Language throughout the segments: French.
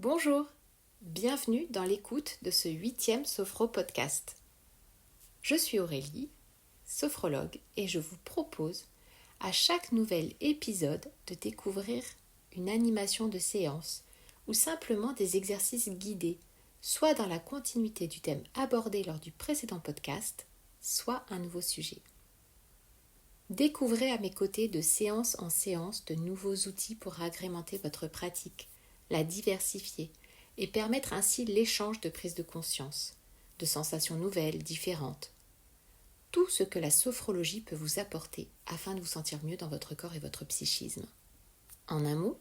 Bonjour, bienvenue dans l'écoute de ce 8e Sophro Podcast. Je suis Aurélie, sophrologue, et je vous propose à chaque nouvel épisode de découvrir une animation de séance ou simplement des exercices guidés, soit dans la continuité du thème abordé lors du précédent podcast, soit un nouveau sujet. Découvrez à mes côtés de séance en séance de nouveaux outils pour agrémenter votre pratique, la diversifier et permettre ainsi l'échange de prise de conscience, de sensations nouvelles, différentes. Tout ce que la sophrologie peut vous apporter afin de vous sentir mieux dans votre corps et votre psychisme. En un mot,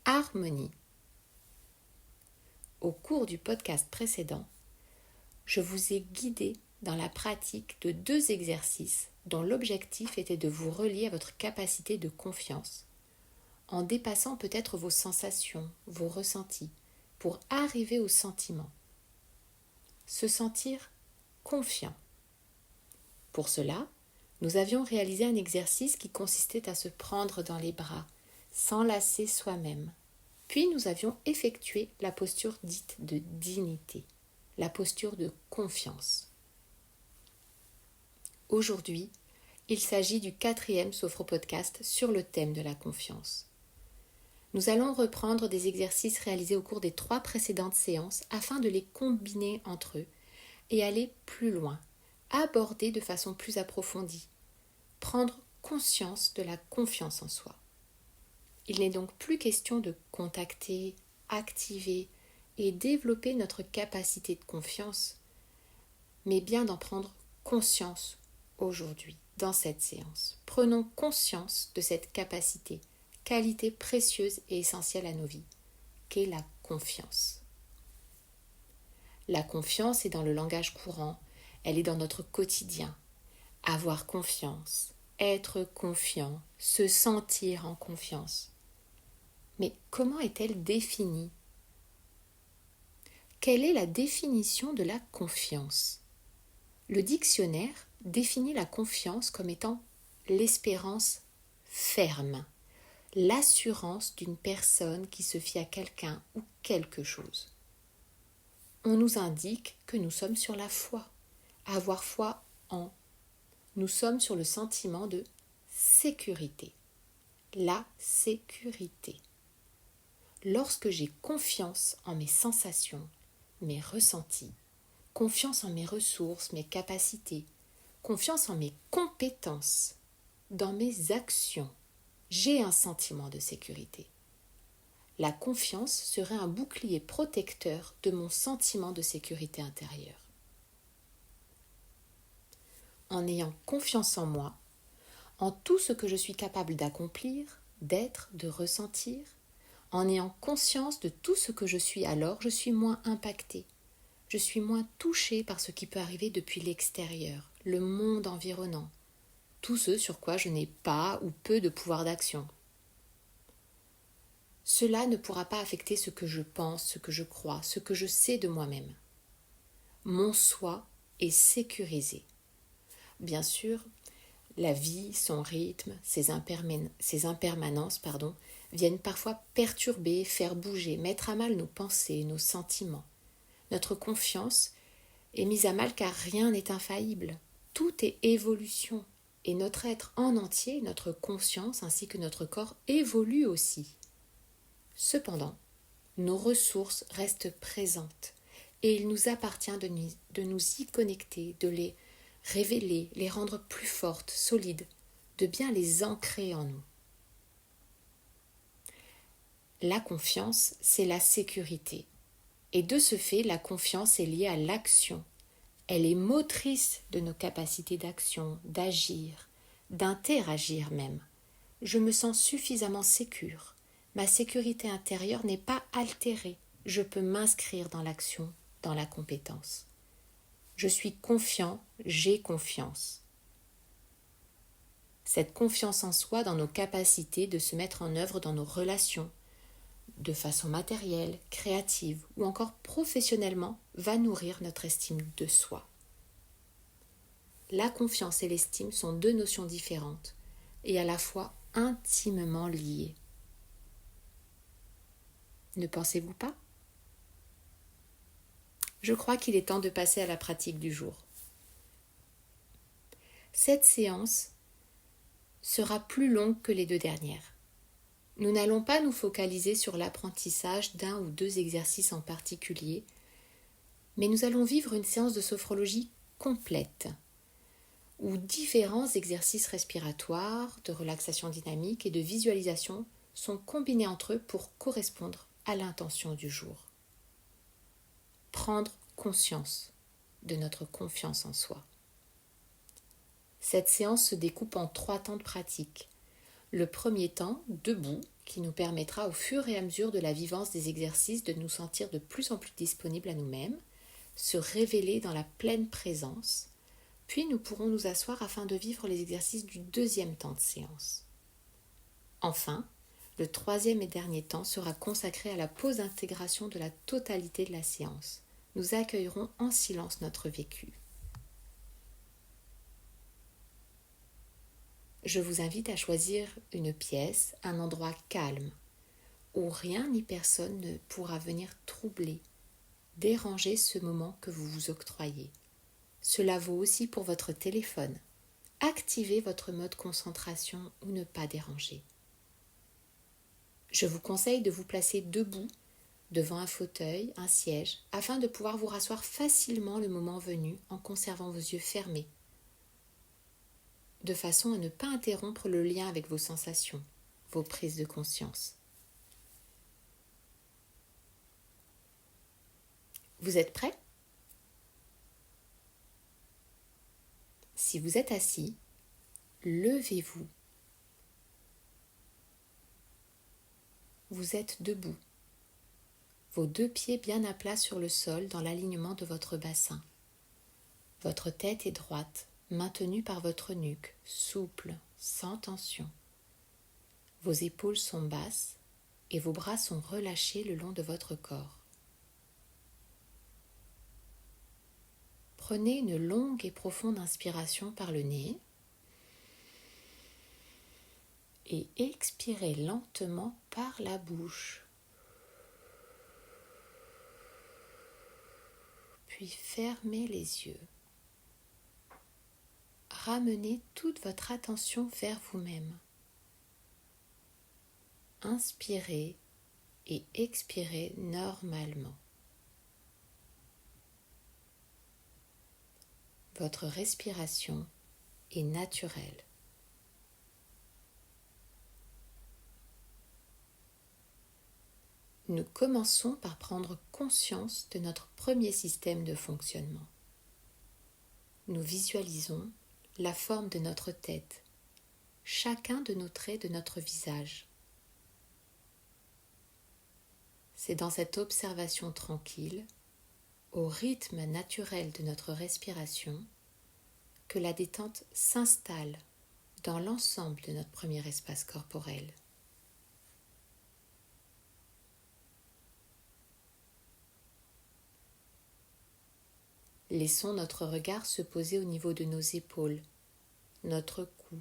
harmonie. Au cours du podcast précédent, je vous ai guidé dans la pratique de 2 exercices dont l'objectif était de vous relier à votre capacité de confiance, en dépassant peut-être vos sensations, vos ressentis, pour arriver au sentiment. Se sentir confiant. Pour cela, nous avions réalisé un exercice qui consistait à se prendre dans les bras, s'enlacer soi-même. Puis nous avions effectué la posture dite de dignité, la posture de confiance. Aujourd'hui, il s'agit du 4e Sophro-podcast sur le thème de la confiance. Nous allons reprendre des exercices réalisés au cours des 3 précédentes séances afin de les combiner entre eux et aller plus loin, aborder de façon plus approfondie, prendre conscience de la confiance en soi. Il n'est donc plus question de contacter, activer et développer notre capacité de confiance, mais bien d'en prendre conscience aujourd'hui, dans cette séance. Prenons conscience de cette capacité, qualité précieuse et essentielle à nos vies, qu'est la confiance. La confiance est dans le langage courant, elle est dans notre quotidien. Avoir confiance, être confiant, se sentir en confiance. Mais comment est-elle définie ? Quelle est la définition de la confiance ? Le dictionnaire définit la confiance comme étant l'espérance ferme, l'assurance d'une personne qui se fie à quelqu'un ou quelque chose. On nous indique que nous sommes sur la foi, avoir foi en. Nous sommes sur le sentiment de sécurité, la sécurité. Lorsque j'ai confiance en mes sensations, mes ressentis, confiance en mes ressources, mes capacités, confiance en mes compétences, dans mes actions, j'ai un sentiment de sécurité. La confiance serait un bouclier protecteur de mon sentiment de sécurité intérieure. En ayant confiance en moi, en tout ce que je suis capable d'accomplir, d'être, de ressentir, en ayant conscience de tout ce que je suis, alors je suis moins impactée. Je suis moins touchée par ce qui peut arriver depuis l'extérieur, le monde environnant, tout ce sur quoi je n'ai pas ou peu de pouvoir d'action. Cela ne pourra pas affecter ce que je pense, ce que je crois, ce que je sais de moi-même. Mon soi est sécurisé. Bien sûr, la vie, son rythme, ses impermanences, viennent parfois perturber, faire bouger, mettre à mal nos pensées, nos sentiments. Notre confiance est mise à mal car rien n'est infaillible. Tout est évolution. Et notre être en entier, notre conscience ainsi que notre corps évoluent aussi. Cependant, nos ressources restent présentes et il nous appartient de nous y connecter, de les révéler, les rendre plus fortes, solides, de bien les ancrer en nous. La confiance, c'est la sécurité. Et de ce fait, la confiance est liée à l'action. Elle est motrice de nos capacités d'action, d'agir, d'interagir même. Je me sens suffisamment sécure. Ma sécurité intérieure n'est pas altérée. Je peux m'inscrire dans l'action, dans la compétence. Je suis confiant, j'ai confiance. Cette confiance en soi dans nos capacités de se mettre en œuvre dans nos relations, de façon matérielle, créative ou encore professionnellement, va nourrir notre estime de soi. La confiance et l'estime sont 2 notions différentes et à la fois intimement liées. Ne pensez-vous pas ? Je crois qu'il est temps de passer à la pratique du jour. Cette séance sera plus longue que les 2 dernières. Nous n'allons pas nous focaliser sur l'apprentissage d'un ou 2 exercices en particulier, mais nous allons vivre une séance de sophrologie complète, où différents exercices respiratoires, de relaxation dynamique et de visualisation sont combinés entre eux pour correspondre à l'intention du jour. Prendre conscience de notre confiance en soi. Cette séance se découpe en 3 temps de pratique. Le premier temps, debout, qui nous permettra au fur et à mesure de la vivance des exercices de nous sentir de plus en plus disponibles à nous-mêmes, se révéler dans la pleine présence, puis nous pourrons nous asseoir afin de vivre les exercices du 2e temps de séance. Enfin, le 3e et dernier temps sera consacré à la pause d'intégration de la totalité de la séance. Nous accueillerons en silence notre vécu. Je vous invite à choisir une pièce, un endroit calme, où rien ni personne ne pourra venir troubler, déranger ce moment que vous vous octroyez. Cela vaut aussi pour votre téléphone. Activez votre mode concentration ou ne pas déranger. Je vous conseille de vous placer debout, devant un fauteuil, un siège, afin de pouvoir vous rasseoir facilement le moment venu en conservant vos yeux fermés, de façon à ne pas interrompre le lien avec vos sensations, vos prises de conscience. Vous êtes prêts ? Si vous êtes assis, levez-vous. Vous êtes debout, vos 2 pieds bien à plat sur le sol dans l'alignement de votre bassin. Votre tête est droite, maintenue par votre nuque, souple, sans tension. Vos épaules sont basses et vos bras sont relâchés le long de votre corps. Prenez une longue et profonde inspiration par le nez et expirez lentement par la bouche. Puis fermez les yeux. Ramenez toute votre attention vers vous-même. Inspirez et expirez normalement. Votre respiration est naturelle. Nous commençons par prendre conscience de notre premier système de fonctionnement. Nous visualisons la forme de notre tête, chacun de nos traits de notre visage. C'est dans cette observation tranquille, au rythme naturel de notre respiration, que la détente s'installe dans l'ensemble de notre premier espace corporel. Laissons notre regard se poser au niveau de nos épaules, notre cou.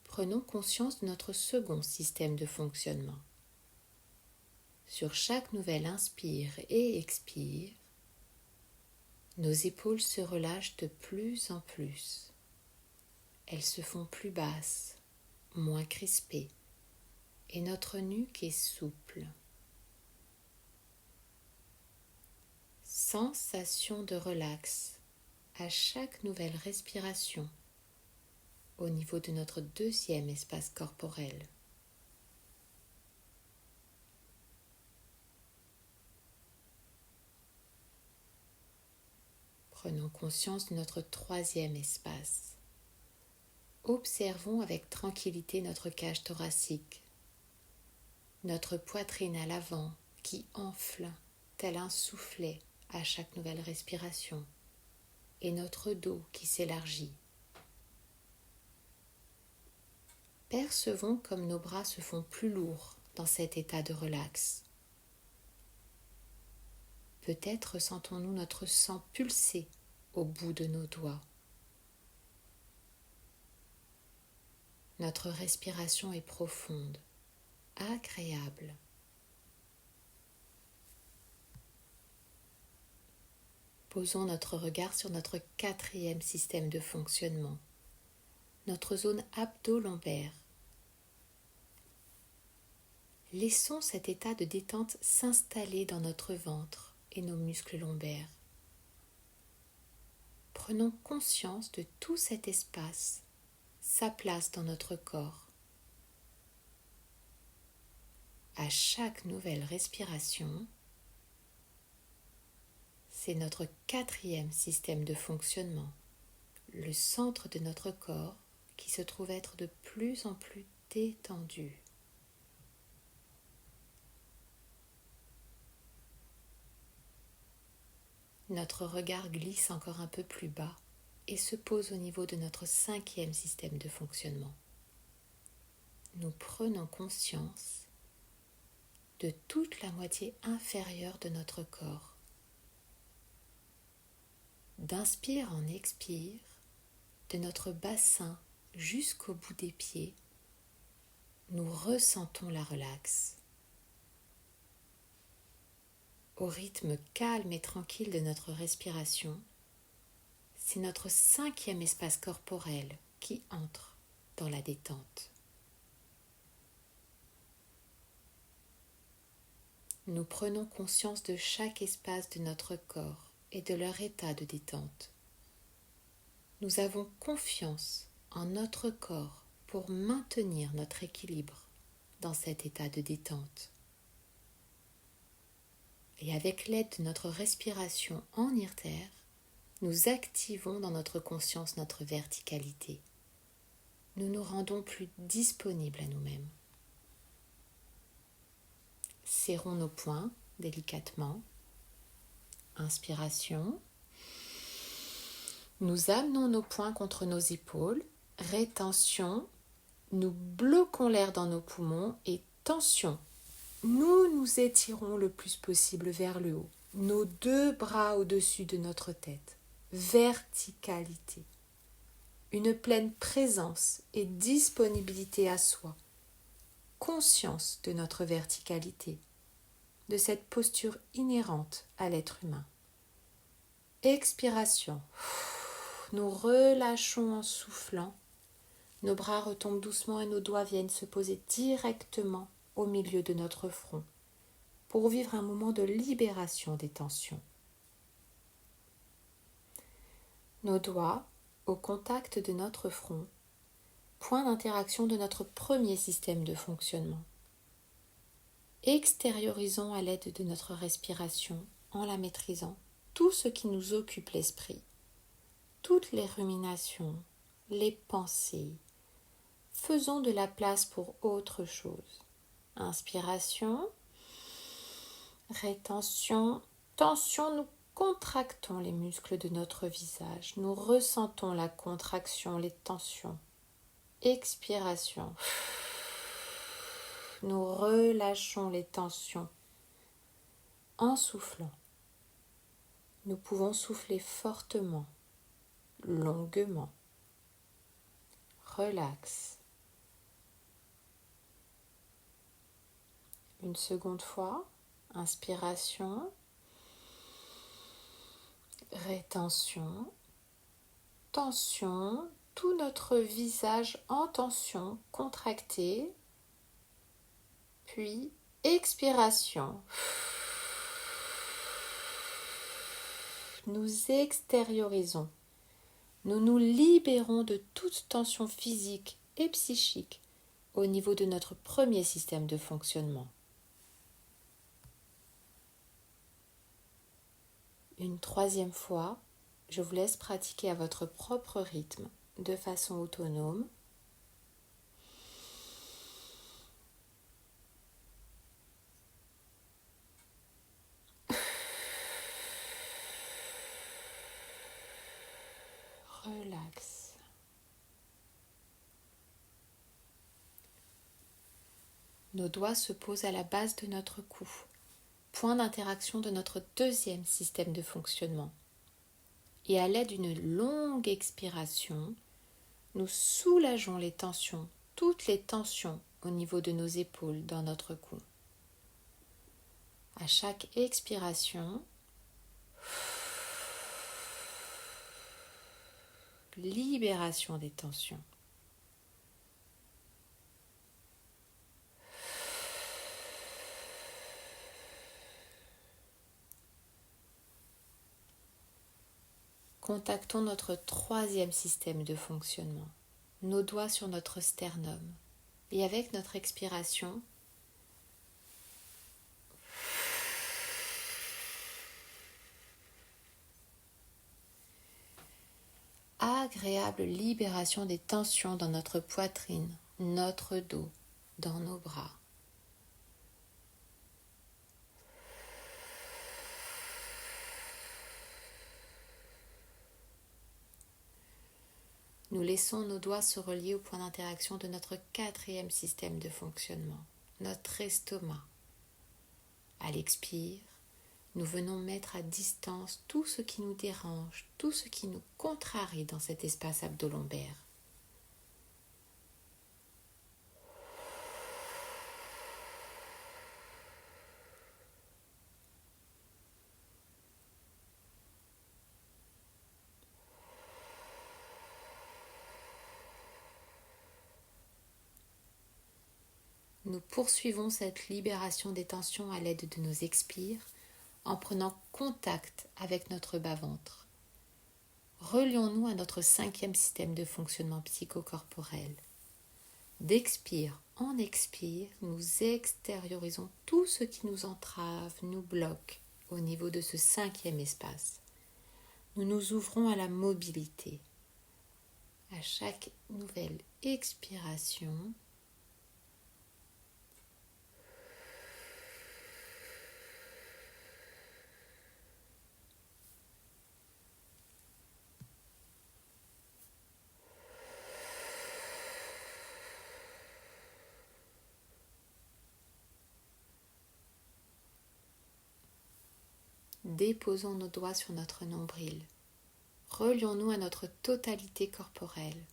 Prenons conscience de notre second système de fonctionnement. Sur chaque nouvelle inspire et expire, nos épaules se relâchent de plus en plus. Elles se font plus basses, moins crispées, et notre nuque est souple. Sensation de relax à chaque nouvelle respiration au niveau de notre deuxième espace corporel. Prenons conscience de notre troisième espace. Observons avec tranquillité notre cage thoracique, notre poitrine à l'avant qui enfle tel un soufflet à chaque nouvelle respiration, et notre dos qui s'élargit. Percevons comme nos bras se font plus lourds dans cet état de relax. Peut-être sentons-nous notre sang pulser au bout de nos doigts. Notre respiration est profonde, agréable Posons notre regard sur notre quatrième système de fonctionnement, notre zone abdo-lombaire. Laissons cet état de détente s'installer dans notre ventre et nos muscles lombaires. Prenons conscience de tout cet espace, sa place dans notre corps. À chaque nouvelle respiration, c'est notre quatrième système de fonctionnement, le centre de notre corps qui se trouve être de plus en plus détendu. Notre regard glisse encore un peu plus bas et se pose au niveau de notre cinquième système de fonctionnement. Nous prenons conscience de toute la moitié inférieure de notre corps. D'inspire en expire, de notre bassin jusqu'au bout des pieds, nous ressentons la relaxe. Au rythme calme et tranquille de notre respiration, c'est notre cinquième espace corporel qui entre dans la détente. Nous prenons conscience de chaque espace de notre corps et de leur état de détente. Nous avons confiance en notre corps pour maintenir notre équilibre dans cet état de détente. Et avec l'aide de notre respiration en irtère, nous activons dans notre conscience notre verticalité. Nous nous rendons plus disponibles à nous-mêmes. Serrons nos poings délicatement. Inspiration. Nous amenons nos poings contre nos épaules. Rétention. Nous bloquons l'air dans nos poumons et tension. Nous nous étirons le plus possible vers le haut, nos deux bras au-dessus de notre tête. Verticalité. Une pleine présence et disponibilité à soi. Conscience de notre verticalité, de cette posture inhérente à l'être humain. Expiration. Nous relâchons en soufflant. Nos bras retombent doucement et nos doigts viennent se poser directement au milieu de notre front pour vivre un moment de libération des tensions. Nos doigts au contact de notre front, point d'interaction de notre premier système de fonctionnement. Extériorisons à l'aide de notre respiration, en la maîtrisant, tout ce qui nous occupe l'esprit, toutes les ruminations, les pensées. Faisons de la place pour autre chose. Inspiration, rétention, tension, nous contractons les muscles de notre visage, nous ressentons la contraction, les tensions. Expiration, nous relâchons les tensions en soufflant. Nous pouvons souffler fortement, longuement. Relax. Une seconde fois, inspiration, rétention, tension, tout notre visage en tension, contracté, puis expiration. Nous extériorisons, nous nous libérons de toute tension physique et psychique au niveau de notre premier système de fonctionnement. Une troisième fois, je vous laisse pratiquer à votre propre rythme, de façon autonome. Relax. Nos doigts se posent à la base de notre cou, point d'interaction de notre deuxième système de fonctionnement. Et à l'aide d'une longue expiration, nous soulageons les tensions, toutes les tensions au niveau de nos épaules dans notre cou. À chaque expiration, libération des tensions. Contactons notre troisième système de fonctionnement, nos doigts sur notre sternum. Et avec notre expiration, agréable libération des tensions dans notre poitrine, notre dos, dans nos bras. Nous laissons nos doigts se relier au point d'interaction de notre quatrième système de fonctionnement, notre estomac. À l'expire, nous venons mettre à distance tout ce qui nous dérange, tout ce qui nous contrarie dans cet espace abdo-lombaire. Nous poursuivons cette libération des tensions à l'aide de nos expires en prenant contact avec notre bas-ventre. Relions-nous à notre cinquième système de fonctionnement psychocorporel. D'expire en expire, nous extériorisons tout ce qui nous entrave, nous bloque au niveau de ce cinquième espace. Nous nous ouvrons à la mobilité. À chaque nouvelle expiration, déposons nos doigts sur notre nombril. Relions-nous à notre totalité corporelle,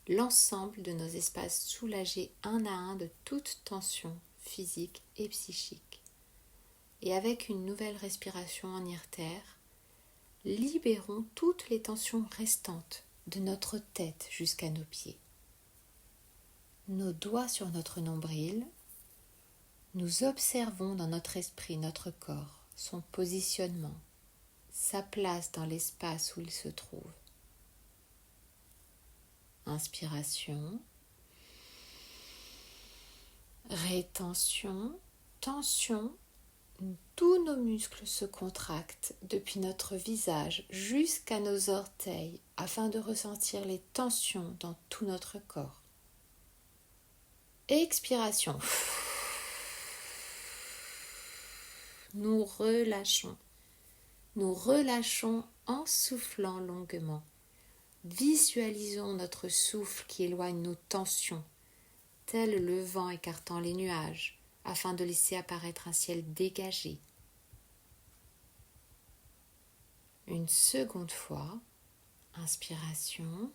l'ensemble de nos espaces soulagés un à un de toute tension physique et psychique. Et avec une nouvelle respiration en irtère, libérons toutes les tensions restantes de notre tête jusqu'à nos pieds. Nos doigts sur notre nombril, nous observons dans notre esprit notre corps, son positionnement, sa place dans l'espace où il se trouve. Inspiration, rétention, tension, tous nos muscles se contractent depuis notre visage jusqu'à nos orteils afin de ressentir les tensions dans tout notre corps. Expiration. Nous relâchons en soufflant longuement. Visualisons notre souffle qui éloigne nos tensions, tel le vent écartant les nuages, afin de laisser apparaître un ciel dégagé. Une seconde fois, inspiration,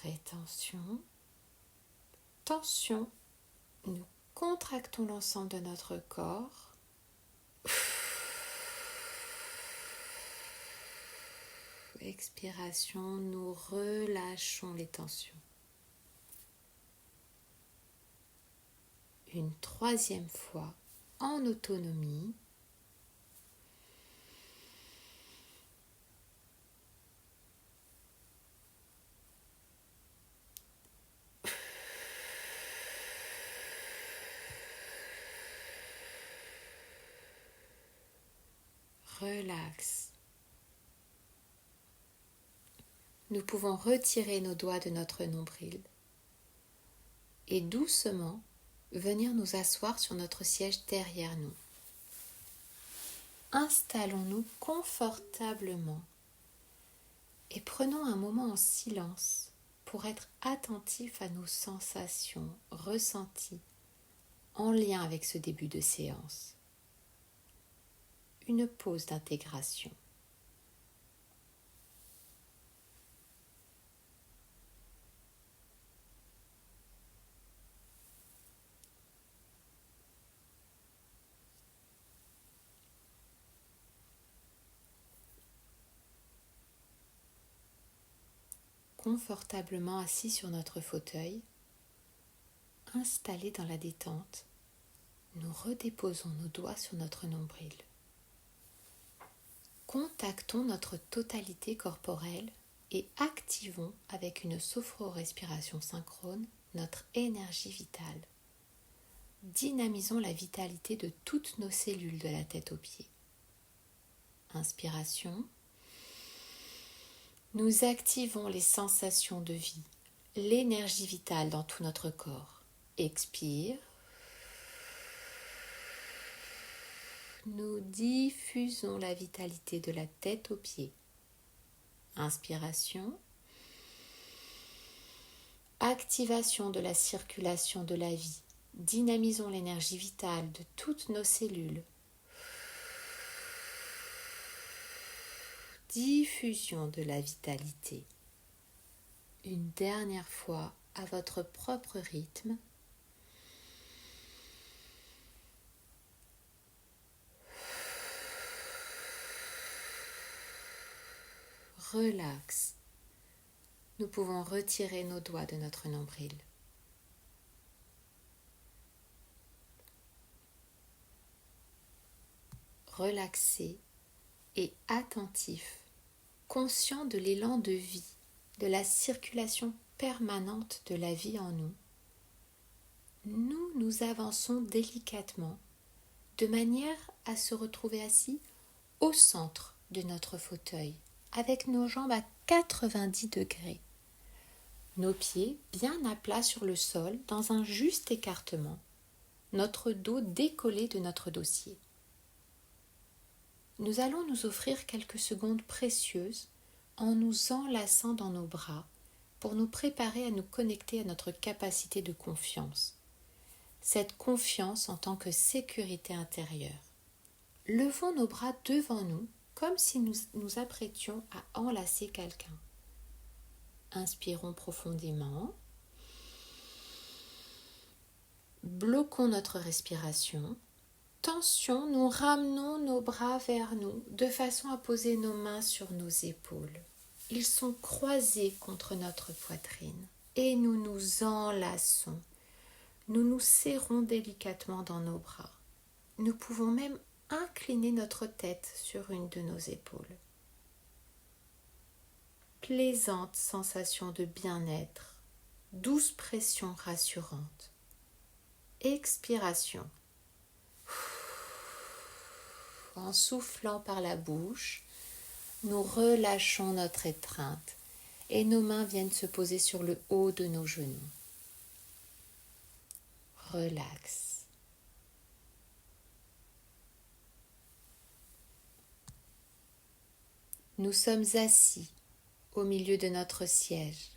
rétention, tension, nous contractons l'ensemble de notre corps. Expiration, nous relâchons les tensions. Une troisième fois, en autonomie. Relax. Nous pouvons retirer nos doigts de notre nombril et doucement venir nous asseoir sur notre siège derrière nous. Installons-nous confortablement et prenons un moment en silence pour être attentifs à nos sensations ressenties en lien avec ce début de séance. Une pause d'intégration. confortablement assis sur notre fauteuil, installés dans la détente, nous redéposons nos doigts sur notre nombril. Contactons notre totalité corporelle et activons avec une sophro-respiration synchrone notre énergie vitale. Dynamisons la vitalité de toutes nos cellules de la tête aux pieds. Inspiration. Nous activons les sensations de vie, l'énergie vitale dans tout notre corps. Expire. Nous diffusons la vitalité de la tête aux pieds. Inspiration. Activation de la circulation de la vie. Dynamisons l'énergie vitale de toutes nos cellules. Diffusion de la vitalité. Une dernière fois à votre propre rythme. Relax. Nous pouvons retirer nos doigts de notre nombril. Relaxé et attentif, conscient de l'élan de vie, de la circulation permanente de la vie en nous, nous avançons délicatement de manière à se retrouver assis au centre de notre fauteuil, avec nos jambes à 90 degrés, nos pieds bien à plat sur le sol dans un juste écartement, notre dos décollé de notre dossier. Nous allons nous offrir quelques secondes précieuses en nous enlaçant dans nos bras pour nous préparer à nous connecter à notre capacité de confiance. Cette confiance en tant que sécurité intérieure. Levons nos bras devant nous comme si nous nous apprêtions à enlacer quelqu'un. Inspirons profondément. Bloquons notre respiration. Tension, nous ramenons nos bras vers nous de façon à poser nos mains sur nos épaules. Ils sont croisés contre notre poitrine et nous nous enlaçons. Nous nous serrons délicatement dans nos bras. Nous pouvons même incliner notre tête sur une de nos épaules. Plaisante sensation de bien-être, douce pression rassurante. Expiration. En soufflant par la bouche, nous relâchons notre étreinte et nos mains viennent se poser sur le haut de nos genoux. Relax. Nous sommes assis au milieu de notre siège,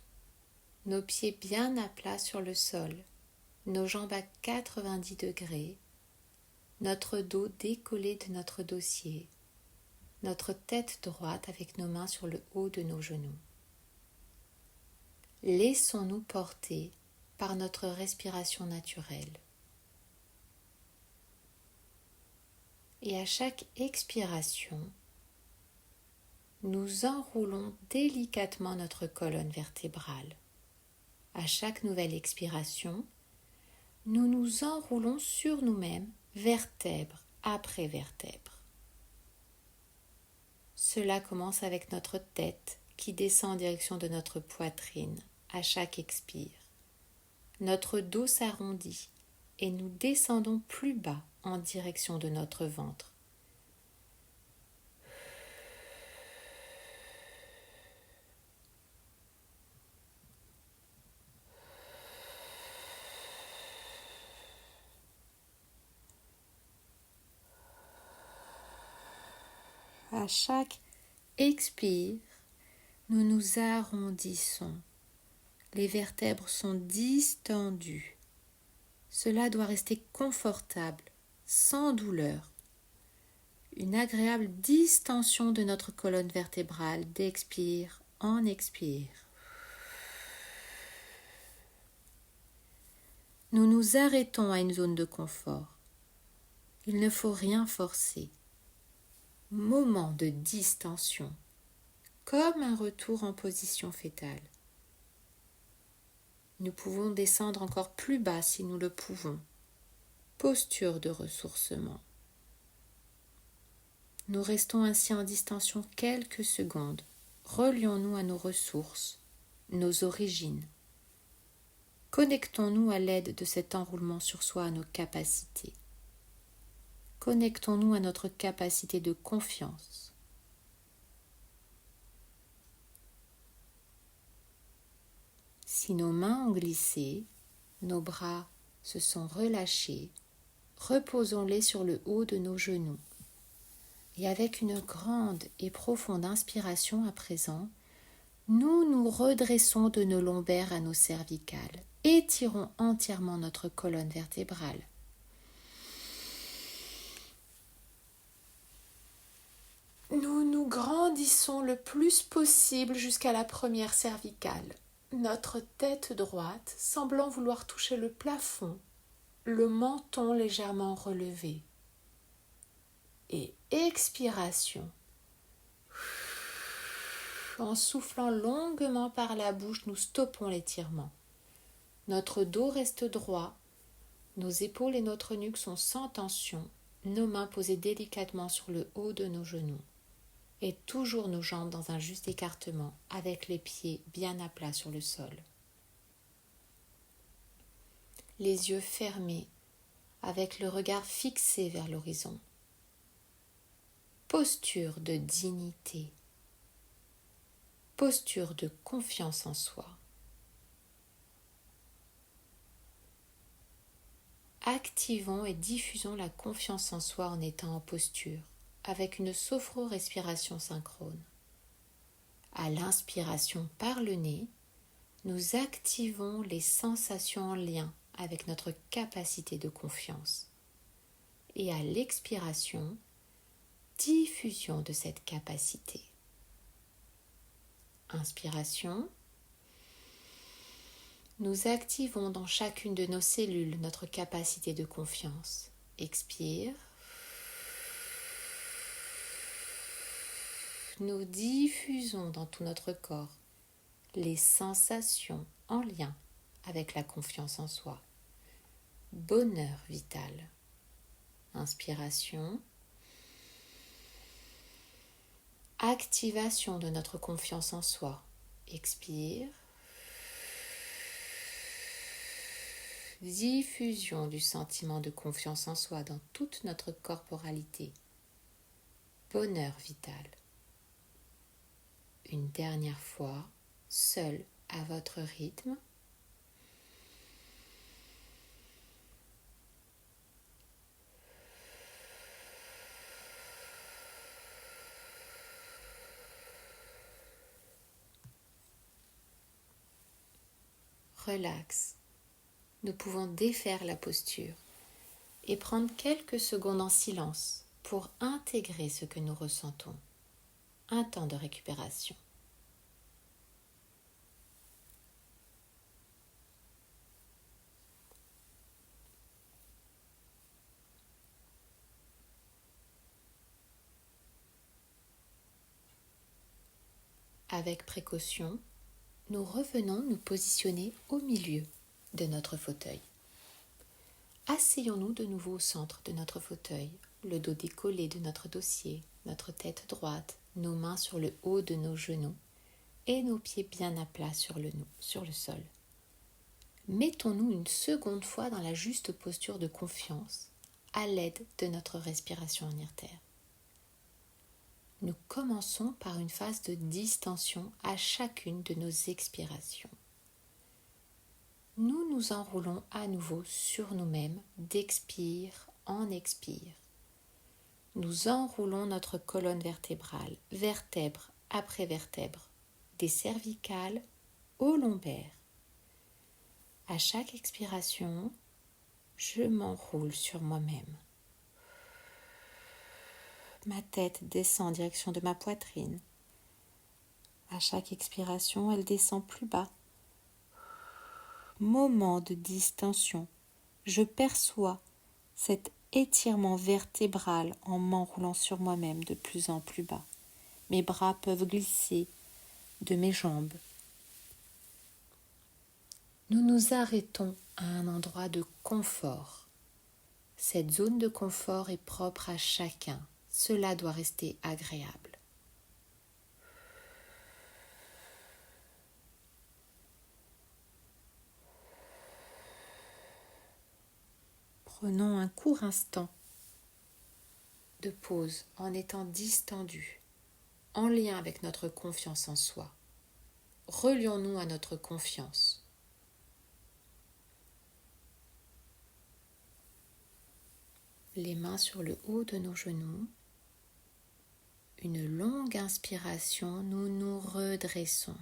nos pieds bien à plat sur le sol, nos jambes à 90 degrés, notre dos décollé de notre dossier, notre tête droite avec nos mains sur le haut de nos genoux. Laissons-nous porter par notre respiration naturelle. Et à chaque expiration, nous enroulons délicatement notre colonne vertébrale. À chaque nouvelle expiration, nous nous enroulons sur nous-mêmes, vertèbre après vertèbre. Cela commence avec notre tête qui descend en direction de notre poitrine à chaque expire. Notre dos s'arrondit et nous descendons plus bas en direction de notre ventre. À chaque expire, nous nous arrondissons. Les vertèbres sont distendues. Cela doit rester confortable, sans douleur. Une agréable distension de notre colonne vertébrale d'expire en expire. Nous nous arrêtons à une zone de confort. Il ne faut rien forcer. Moment de distension, comme un retour en position fétale. Nous pouvons descendre encore plus bas si nous le pouvons. Posture de ressourcement. Nous restons ainsi en distension quelques secondes. Relions-nous à nos ressources, nos origines. Connectons-nous à l'aide de cet enroulement sur soi à nos capacités. Connectons-nous à notre capacité de confiance. Si nos mains ont glissé, nos bras se sont relâchés, reposons-les sur le haut de nos genoux. Et avec une grande et profonde inspiration à présent, nous nous redressons de nos lombaires à nos cervicales. Étirons entièrement notre colonne vertébrale. Nous nous grandissons le plus possible jusqu'à la première cervicale. Notre tête droite semblant vouloir toucher le plafond, le menton légèrement relevé. Et expiration. En soufflant longuement par la bouche, nous stoppons l'étirement. Notre dos reste droit, nos épaules et notre nuque sont sans tension, nos mains posées délicatement sur le haut de nos genoux. Et toujours nos jambes dans un juste écartement, avec les pieds bien à plat sur le sol. Les yeux fermés, avec le regard fixé vers l'horizon. Posture de dignité. Posture de confiance en soi. Activons et diffusons la confiance en soi en étant en posture, avec une sophro-respiration synchrone. À l'inspiration par le nez, nous activons les sensations en lien avec notre capacité de confiance. Et à l'expiration, diffusion de cette capacité. Inspiration. Nous activons dans chacune de nos cellules notre capacité de confiance. Expire. Nous diffusons dans tout notre corps les sensations en lien avec la confiance en soi. Bonheur vital. Inspiration. Activation de notre confiance en soi. Expire. Diffusion du sentiment de confiance en soi dans toute notre corporalité. Bonheur vital. Une dernière fois, seul à votre rythme. Relax. Nous pouvons défaire la posture et prendre quelques secondes en silence pour intégrer ce que nous ressentons. Un temps de récupération. Avec précaution, nous revenons nous positionner au milieu de notre fauteuil. Asseyons-nous de nouveau au centre de notre fauteuil, le dos décollé de notre dossier, notre tête droite, nos mains sur le haut de nos genoux et nos pieds bien à plat sur le sol. Mettons-nous une seconde fois dans la juste posture de confiance à l'aide de notre respiration en terre. Nous commençons par une phase de distension à chacune de nos expirations. Nous nous enroulons à nouveau sur nous-mêmes d'expire en expire. Nous enroulons notre colonne vertébrale, vertèbre après vertèbre, des cervicales aux lombaires. À chaque expiration, je m'enroule sur moi-même. Ma tête descend en direction de ma poitrine. À chaque expiration, elle descend plus bas. Moment de distension. Je perçois cet étirement vertébral en m'enroulant sur moi-même de plus en plus bas. Mes bras peuvent glisser de mes jambes. nous nous arrêtons à un endroit de confort. Cette zone de confort est propre à chacun. Cela doit rester agréable. Prenons un court instant de pause en étant distendus, en lien avec notre confiance en soi. Relions-nous à notre confiance. Les mains sur le haut de nos genoux. Une longue inspiration, nous nous redressons.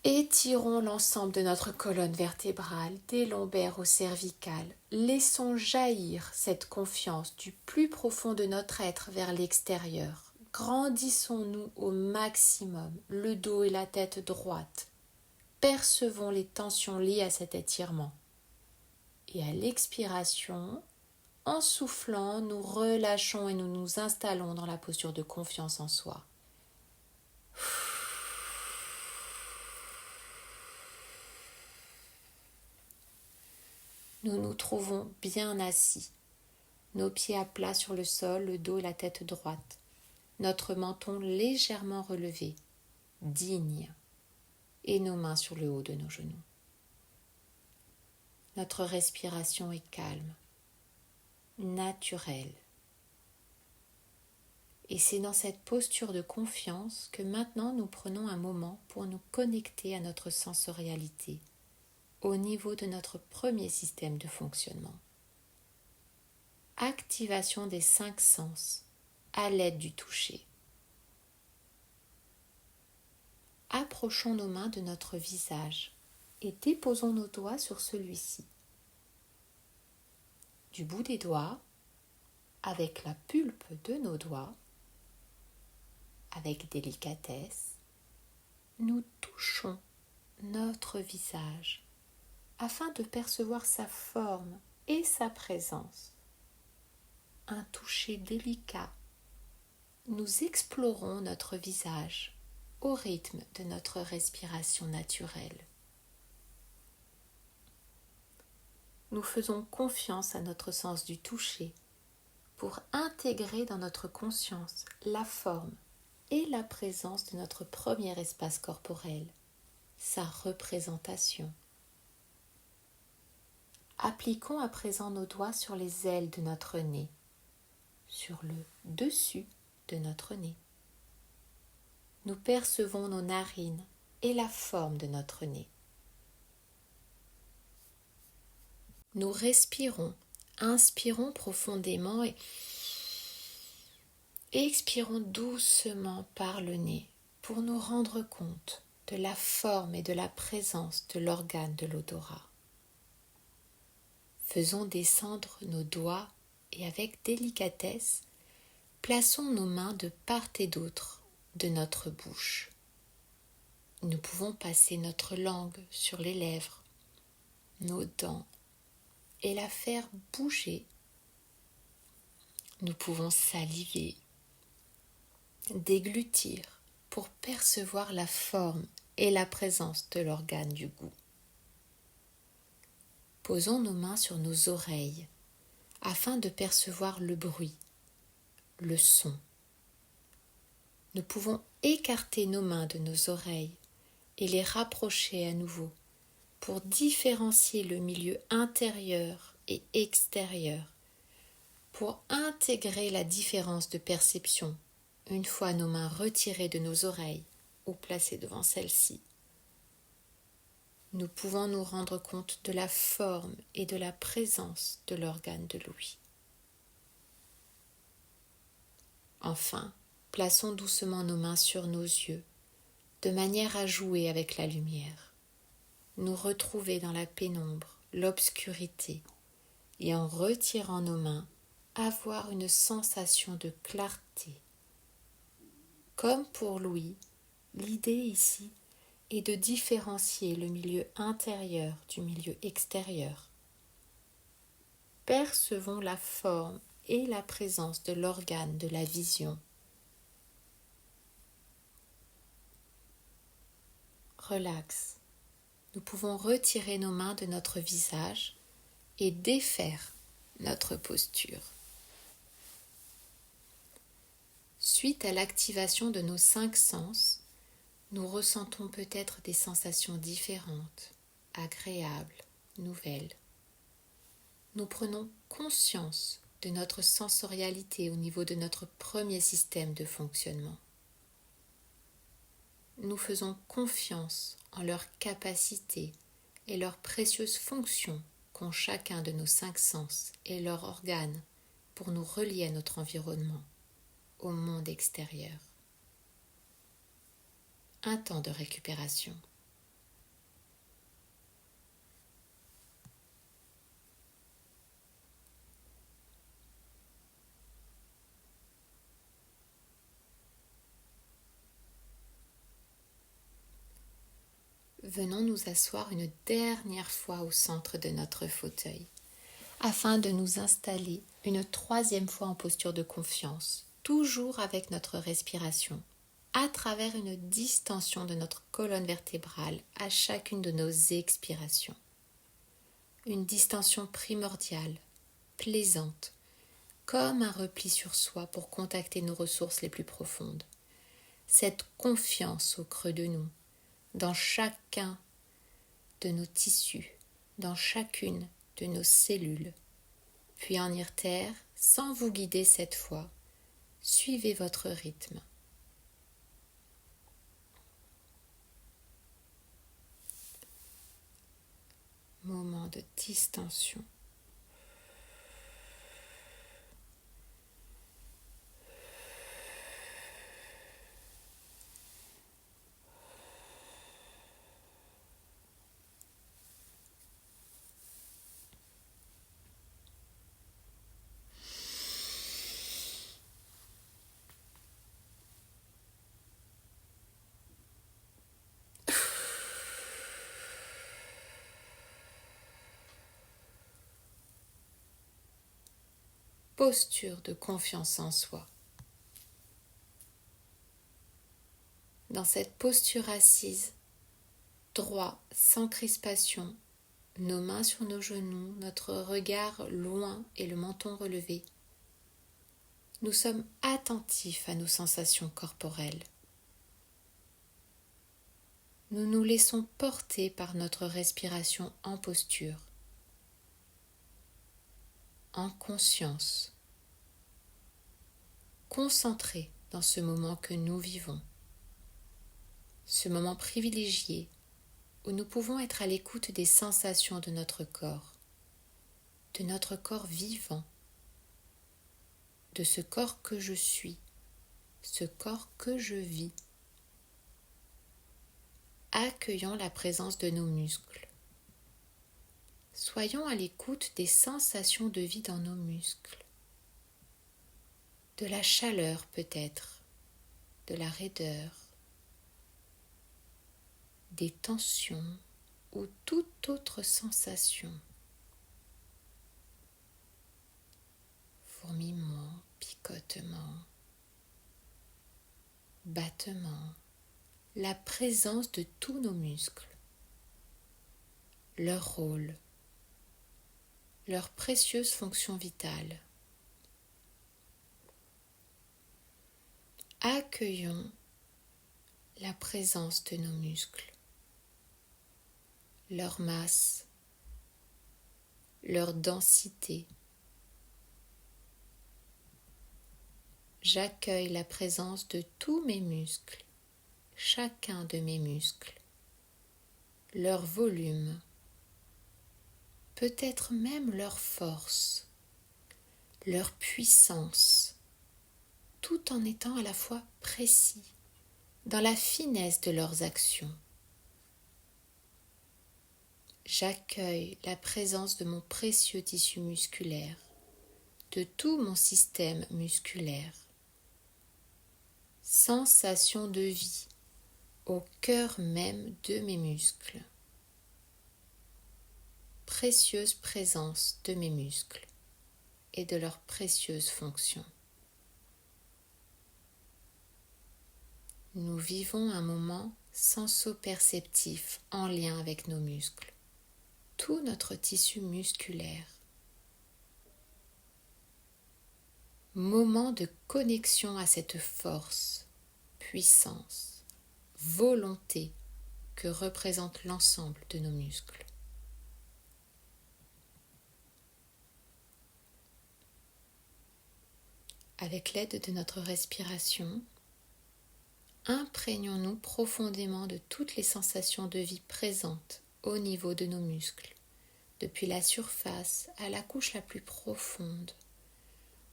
Étirons l'ensemble de notre colonne vertébrale, des lombaires au cervical. Laissons jaillir cette confiance du plus profond de notre être vers l'extérieur. Grandissons-nous au maximum, le dos et la tête droite. Percevons les tensions liées à cet étirement. Et à l'expiration, en soufflant, nous relâchons et nous nous installons dans la posture de confiance en soi. Nous nous trouvons bien assis, nos pieds à plat sur le sol, le dos et la tête droite, notre menton légèrement relevé, digne, et nos mains sur le haut de nos genoux. Notre respiration est calme, naturelle. Et c'est dans cette posture de confiance que maintenant nous prenons un moment pour nous connecter à notre sensorialité, au niveau de notre premier système de fonctionnement. Activation des 5 sens à l'aide du toucher. Approchons nos mains de notre visage et déposons nos doigts sur celui-ci. Du bout des doigts, avec la pulpe de nos doigts, avec délicatesse, nous touchons notre visage afin de percevoir sa forme et sa présence. Un toucher délicat. Nous explorons notre visage au rythme de notre respiration naturelle. Nous faisons confiance à notre sens du toucher pour intégrer dans notre conscience la forme et la présence de notre premier espace corporel, sa représentation. Appliquons à présent nos doigts sur les ailes de notre nez, sur le dessus de notre nez. Nous percevons nos narines et la forme de notre nez. Nous respirons, inspirons profondément et expirons doucement par le nez pour nous rendre compte de la forme et de la présence de l'organe de l'odorat. Faisons descendre nos doigts et avec délicatesse, plaçons nos mains de part et d'autre de notre bouche. Nous pouvons passer notre langue sur les lèvres, nos dents, et la faire bouger. Nous pouvons saliver, déglutir pour percevoir la forme et la présence de l'organe du goût. Posons nos mains sur nos oreilles afin de percevoir le bruit, le son. Nous pouvons écarter nos mains de nos oreilles et les rapprocher à nouveau pour différencier le milieu intérieur et extérieur, pour intégrer la différence de perception une fois nos mains retirées de nos oreilles ou placées devant celles-ci. Nous pouvons nous rendre compte de la forme et de la présence de l'organe de l'ouïe. Enfin, plaçons doucement nos mains sur nos yeux, de manière à jouer avec la lumière, nous retrouver dans la pénombre, l'obscurité, et en retirant nos mains, avoir une sensation de clarté. Comme pour Louis, l'idée ici est de différencier le milieu intérieur du milieu extérieur. Percevons la forme et la présence de l'organe de la vision. relaxe. Nous pouvons retirer nos mains de notre visage et défaire notre posture. Suite à l'activation de nos 5 sens, nous ressentons peut-être des sensations différentes, agréables, nouvelles. Nous prenons conscience de notre sensorialité au niveau de notre premier système de fonctionnement. Nous faisons confiance en leurs capacités et leurs précieuses fonctions qu'ont chacun de nos 5 sens et leurs organes pour nous relier à notre environnement, au monde extérieur. Un temps de récupération. Venons nous asseoir une dernière fois au centre de notre fauteuil, afin de nous installer une 3e fois en posture de confiance, toujours avec notre respiration, à travers une distension de notre colonne vertébrale à chacune de nos expirations. Une distension primordiale, plaisante, comme un repli sur soi pour contacter nos ressources les plus profondes. Cette confiance au creux de nous, dans chacun de nos tissus, dans chacune de nos cellules. Puis en terre, sans vous guider cette fois, suivez votre rythme. Moment de distension. Posture de confiance en soi. Dans cette posture assise, droit, sans crispation, nos mains sur nos genoux, notre regard loin et le menton relevé, nous sommes attentifs à nos sensations corporelles. Nous nous laissons porter par notre respiration en posture, en conscience, concentrés dans ce moment que nous vivons, ce moment privilégié où nous pouvons être à l'écoute des sensations de notre corps vivant, de ce corps que je suis, ce corps que je vis. Accueillons la présence de nos muscles. Soyons à l'écoute des sensations de vie dans nos muscles, de la chaleur peut-être, de la raideur, des tensions ou toute autre sensation. Fourmillement, picotement, battement, la présence de tous nos muscles, leur rôle, leur précieuse fonction vitale. Accueillons la présence de nos muscles, leur masse, leur densité. J'accueille la présence de tous mes muscles, chacun de mes muscles, leur volume, peut-être même leur force, leur puissance, tout en étant à la fois précis dans la finesse de leurs actions. J'accueille la présence de mon précieux tissu musculaire, de tout mon système musculaire. Sensation de vie au cœur même de mes muscles. Précieuse présence de mes muscles et de leurs précieuses fonctions. Nous vivons un moment sensoperceptif en lien avec nos muscles, tout notre tissu musculaire. Moment de connexion à cette force, puissance, volonté que représente l'ensemble de nos muscles. Avec l'aide de notre respiration, imprégnons-nous profondément de toutes les sensations de vie présentes au niveau de nos muscles, depuis la surface à la couche la plus profonde,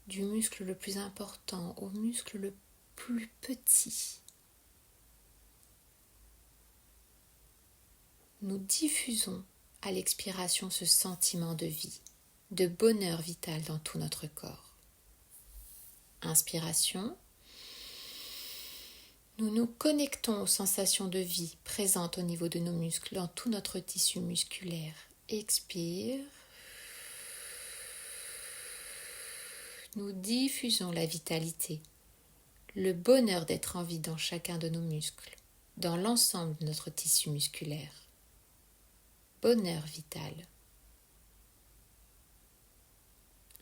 du muscle le plus important au muscle le plus petit. Nous diffusons à l'expiration ce sentiment de vie, de bonheur vital dans tout notre corps. Inspiration. Nous nous connectons aux sensations de vie présentes au niveau de nos muscles, dans tout notre tissu musculaire. Expire. Nous diffusons la vitalité, le bonheur d'être en vie dans chacun de nos muscles, dans l'ensemble de notre tissu musculaire. Bonheur vital.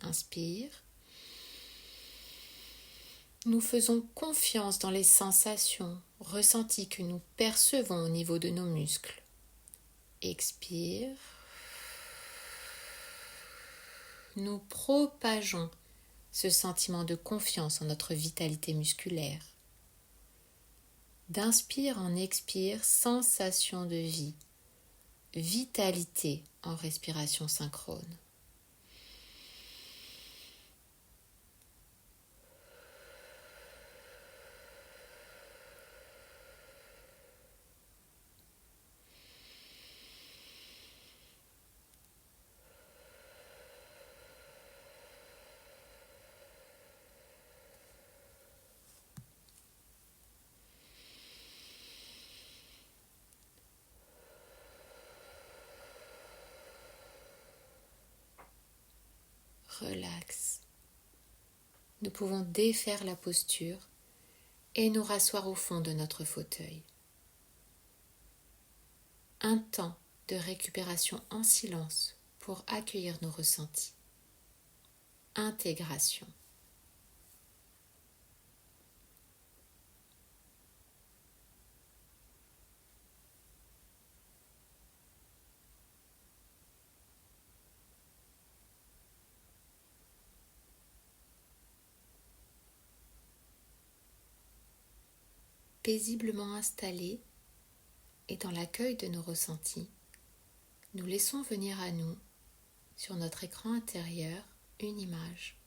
Inspire. Nous faisons confiance dans les sensations ressenties que nous percevons au niveau de nos muscles. Expire. Nous propageons ce sentiment de confiance en notre vitalité musculaire. D'inspire en expire, sensation de vie, vitalité en respiration synchrone. Relax. Nous pouvons défaire la posture et nous rasseoir au fond de notre fauteuil. Un temps de récupération en silence pour accueillir nos ressentis. Intégration. Paisiblement installés et dans l'accueil de nos ressentis, nous laissons venir à nous, sur notre écran intérieur, une image,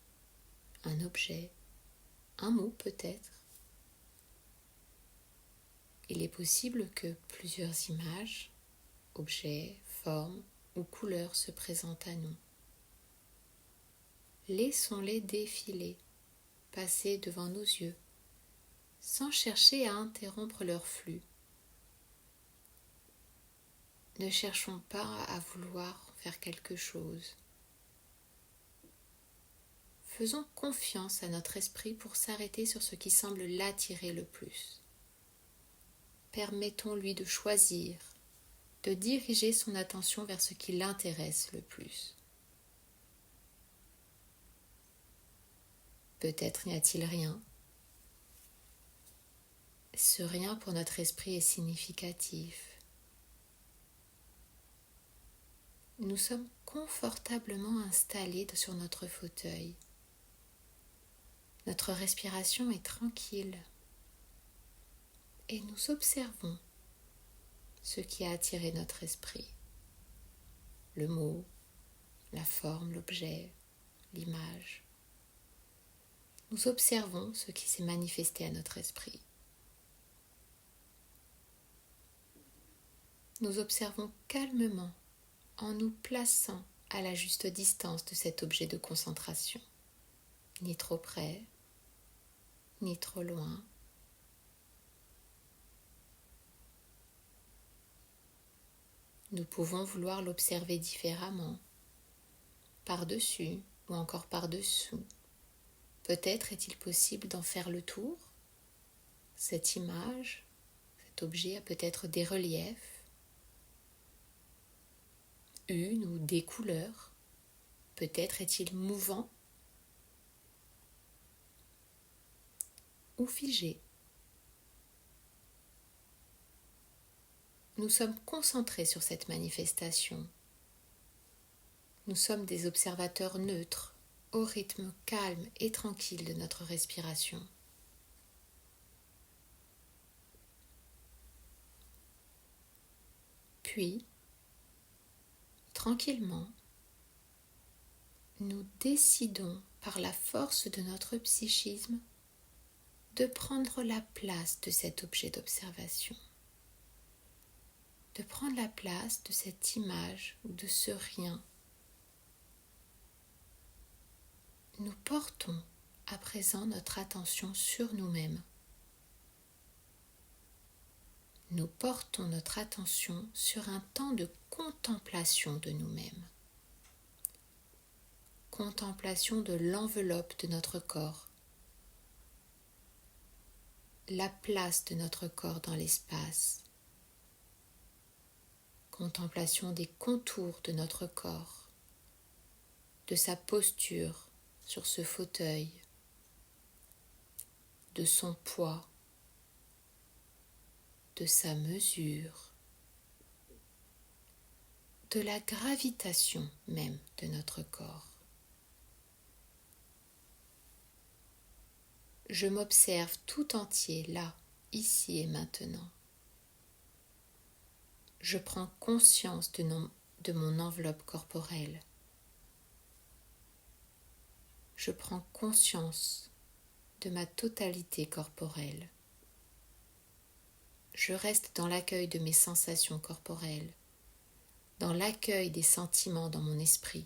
un objet, un mot peut-être. Il est possible que plusieurs images, objets, formes ou couleurs se présentent à nous. Laissons-les défiler, passer devant nos yeux, sans chercher à interrompre leur flux. Ne cherchons pas à vouloir faire quelque chose. Faisons confiance à notre esprit pour s'arrêter sur ce qui semble l'attirer le plus. Permettons-lui de choisir, de diriger son attention vers ce qui l'intéresse le plus. Peut-être n'y a-t-il rien. Ce rien pour notre esprit est significatif. Nous sommes confortablement installés sur notre fauteuil. Notre respiration est tranquille et nous observons ce qui a attiré notre esprit. Le mot, la forme, l'objet, l'image. Nous observons ce qui s'est manifesté à notre esprit. Nous observons calmement en nous plaçant à la juste distance de cet objet de concentration, ni trop près, ni trop loin. Nous pouvons vouloir l'observer différemment, par-dessus ou encore par-dessous. Peut-être est-il possible d'en faire le tour, cette image, Cet objet a peut-être des reliefs, une ou des couleurs. Peut-être est-il mouvant ou figé. Nous sommes concentrés sur cette manifestation. Nous sommes des observateurs neutres, au rythme calme et tranquille de notre respiration. Puis, tranquillement, nous décidons par la force de notre psychisme de prendre la place de cet objet d'observation, de prendre la place de cette image ou de ce rien. Nous portons à présent notre attention sur nous-mêmes. Nous portons notre attention sur un temps de contemplation de nous-mêmes. Contemplation de l'enveloppe de notre corps, la place de notre corps dans l'espace, contemplation des contours de notre corps, de sa posture sur ce fauteuil, de son poids, de sa mesure, de la gravitation même de notre corps. Je m'observe tout entier là, ici et maintenant. Je prends conscience de mon enveloppe corporelle. Je prends conscience de ma totalité corporelle. Je reste dans l'accueil de mes sensations corporelles, dans l'accueil des sentiments dans mon esprit.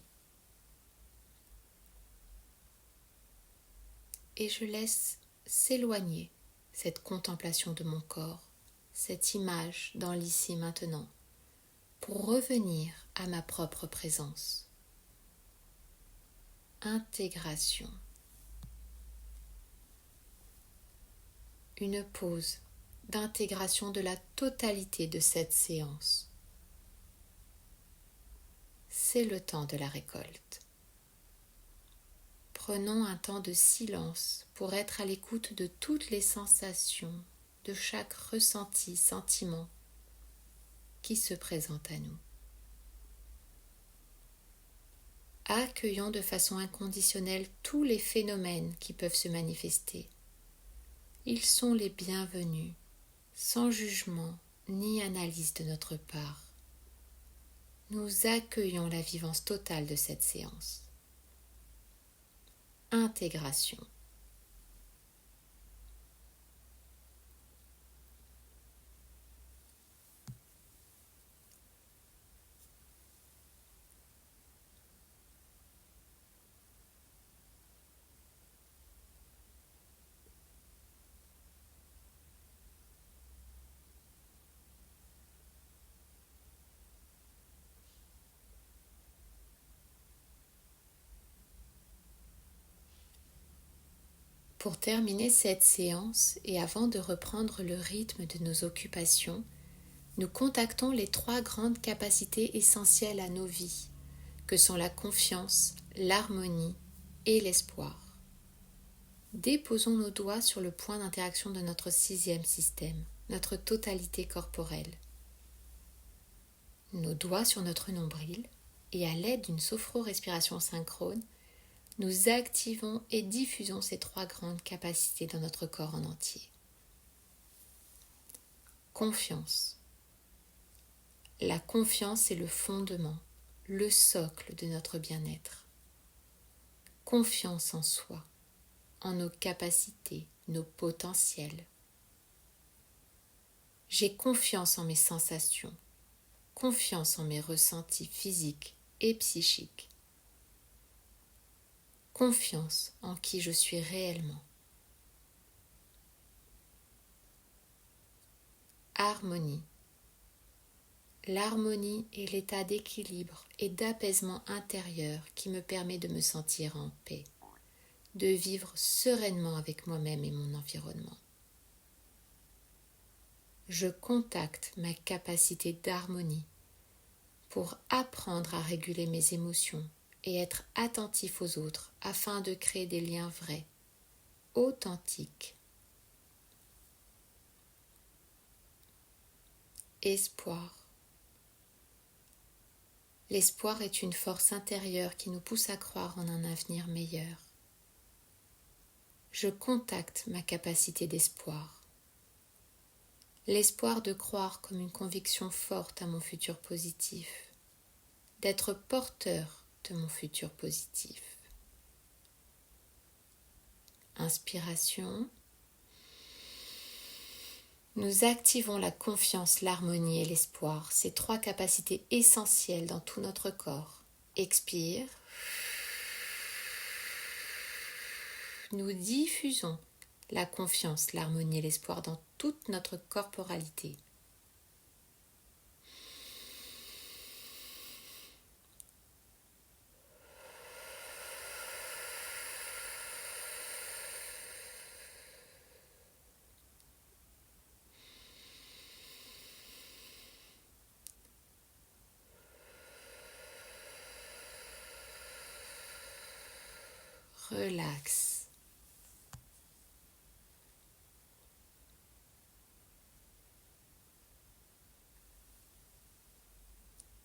Et je laisse s'éloigner cette contemplation de mon corps, cette image dans l'ici maintenant, pour revenir à ma propre présence. Intégration. Une pause d'intégration de la totalité de cette séance. C'est le temps de la récolte. Prenons un temps de silence pour être à l'écoute de toutes les sensations, de chaque ressenti, sentiment qui se présente à nous. Accueillons de façon inconditionnelle tous les phénomènes qui peuvent se manifester. Ils sont les bienvenus, sans jugement ni analyse de notre part. Nous accueillons la vivance totale de cette séance. Intégration. Pour terminer cette séance et avant de reprendre le rythme de nos occupations, nous contactons les 3 grandes capacités essentielles à nos vies, que sont la confiance, l'harmonie et l'espoir. Déposons nos doigts sur le point d'interaction de notre 6e système, notre totalité corporelle. Nos doigts sur notre nombril et à l'aide d'une sophro-respiration synchrone, nous activons et diffusons ces 3 grandes capacités dans notre corps en entier. Confiance. La confiance est le fondement, le socle de notre bien-être. Confiance en soi, en nos capacités, nos potentiels. J'ai confiance en mes sensations, confiance en mes ressentis physiques et psychiques. Confiance en qui je suis réellement. Harmonie. L'harmonie est l'état d'équilibre et d'apaisement intérieur qui me permet de me sentir en paix, de vivre sereinement avec moi-même et mon environnement. Je contacte ma capacité d'harmonie pour apprendre à réguler mes émotions et être attentif aux autres afin de créer des liens vrais, authentiques. Espoir. L'espoir est une force intérieure qui nous pousse à croire en un avenir meilleur. Je contacte ma capacité d'espoir. L'espoir de croire comme une conviction forte à mon futur positif, d'être porteur de mon futur positif. Inspiration. Nous activons la confiance, l'harmonie et l'espoir, ces trois capacités essentielles dans tout notre corps. Expire. Nous diffusons la confiance, l'harmonie et l'espoir dans toute notre corporalité. Relaxe.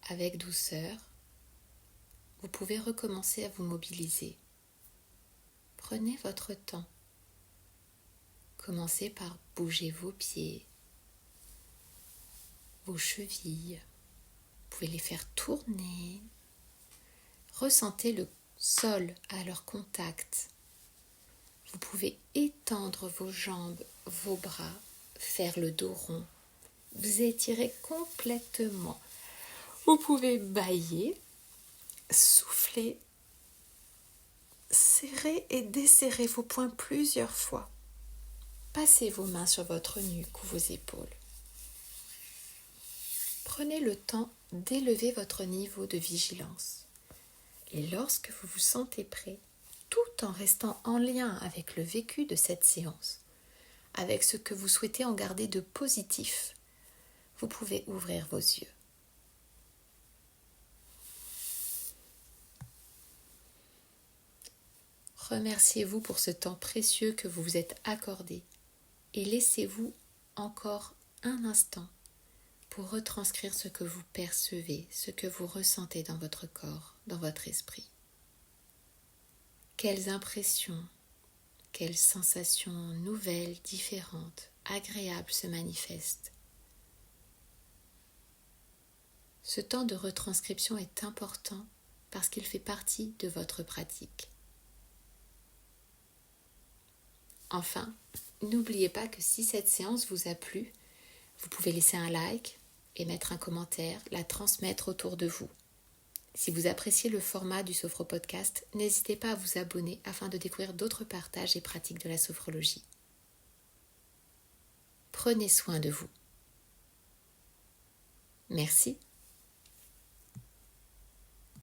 Avec douceur, vous pouvez recommencer à vous mobiliser. Prenez votre temps. Commencez par bouger vos pieds, vos chevilles. Vous pouvez les faire tourner. Ressentez le sol à leur contact. Vous pouvez étendre vos jambes, vos bras, faire le dos rond. Vous étirez complètement. Vous pouvez bâiller, souffler, serrer et desserrer vos poings plusieurs fois. Passez vos mains sur votre nuque ou vos épaules. Prenez le temps d'élever votre niveau de vigilance. Et lorsque vous vous sentez prêt, tout en restant en lien avec le vécu de cette séance, avec ce que vous souhaitez en garder de positif, vous pouvez ouvrir vos yeux. Remerciez-vous pour ce temps précieux que vous vous êtes accordé et laissez-vous encore un instant pour retranscrire ce que vous percevez, ce que vous ressentez dans votre corps, dans votre esprit. Quelles impressions, quelles sensations nouvelles, différentes, agréables se manifestent. Ce temps de retranscription est important parce qu'il fait partie de votre pratique. Enfin, n'oubliez pas que si cette séance vous a plu, vous pouvez laisser un like et mettre un commentaire, la transmettre autour de vous. Si vous appréciez le format du Sophro Podcast, n'hésitez pas à vous abonner afin de découvrir d'autres partages et pratiques de la sophrologie. Prenez soin de vous. Merci.